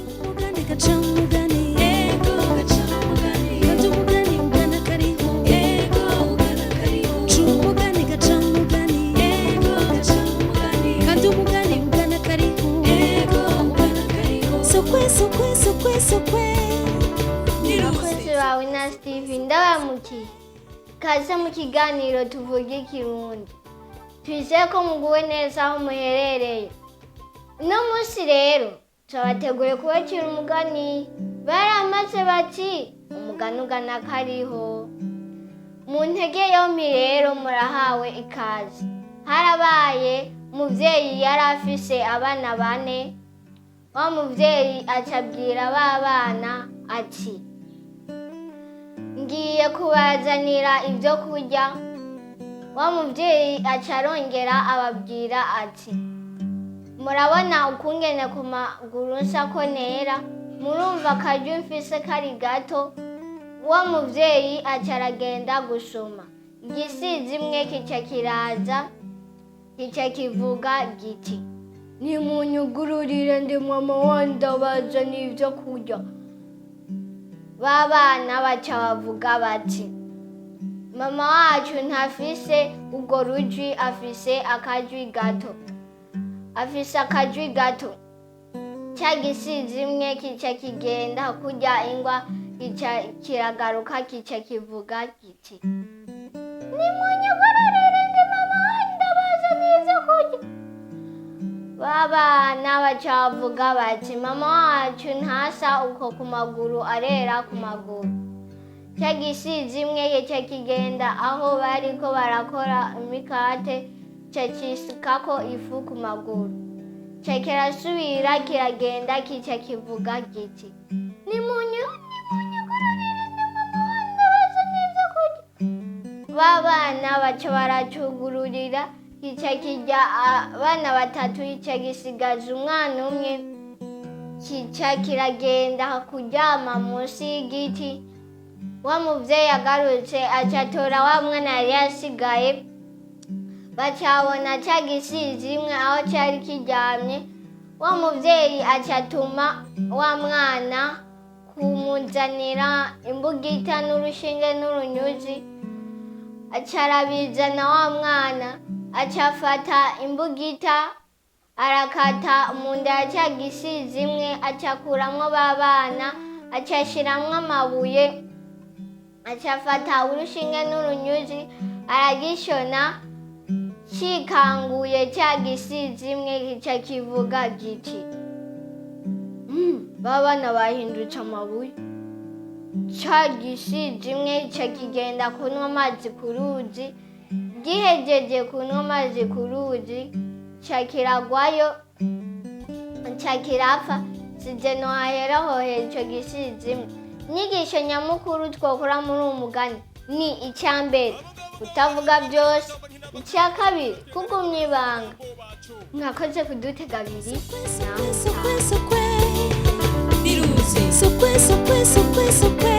umugani gaca umugani ego gaca umugani kandi umugani ugana kariho ego ugana kariho umugani gaca umugani ego gaca umugani kandi umugani ugana kariho ego ugana kariho sokwe sokwe sokwe sokwe abakozi bawe na Steve ndabamukiye kaze mu kiganiro tuvuge ikirundi twizeye ko muguwe neza aho muherereye. Uno munsi rero turabateguriye kubacira umugani baramaze bati umugani ugana kariho. Mu ntege yompi rero murahawe ikaze. Harabaye umuvyeyi yari afise abana 4. Wa muvyeyi acabwira ba bana ati ngiye kubazanira ibyo kurya. Wa muvyeyi acarongera ababwira ati murabona ukungene ku maguru nsa ko nera, murumva akaryo mfise kari gato. Wa muvyeyi acaragenda gusoma. Igisizi imwe kica kiraza kica kivuga giti nimunyugururire ndi mama wandabaza n'ivyo kurya. Ba bana baca bavuga bati mama wacu ntafise ubwo rujwi, afise akajwi gato. Ca gisizi imwe kica kigenda kurya ingwa kica kiragaruka kica kivuga giti nimunyugururire ndi mama wandabaza n'ivyo kurya. Ba bana baca bavuga bati mama wacu ntasa uko ku maguru, arera ku maguru. Ca gisizi imwe kica kigenda aho bariko barakora imikate ca cisukako ifu ku maguru. Ca kirasubira kiragenda kica kivuga giti nimunyugururire ndi mama wandabaza n'ivyo kurya. Ba bana baca baracugururira kica kirya abana 3, kica gisigaza umwana umwe. Kica kiragenda kuryama munsi y'igiti. Wa muvyeyi agarutse acatora wa mwana yari yasigaye. Bacabona ca gisizi imwe aho cari kiryamye. Wa muvyeyi acatuma wa mwana kumuzanira imbugita n'urushinge n'urunyuzi. Acarabizana wa mwana acafata imbugita arakata mu nda ya ca gisizi imwe, acakuramwo ba bana acashiramwo amabuye. Acafata urushinge n'urunyuzi aragishona. Cikanguye ca gisizi imwe kica kivuga giti ba bana bahindutse amabuye. Ca gisizi imwe kica kigenda kunywa amazi ku ruzi. Gihejeje kunywa amazi ku ruzi ca kiragwayo ca kirapfa. Sije nohaheraho ico gisizi imwe. Inyigisho nyamukuru twokora muri uwo mugani ni icya mbere kutavuga byose, icya kabiri kugumya ibanga. Mwakoze kudutega abiri. sokwe sokwe sokwe sokwe sokwe sokwe sokwe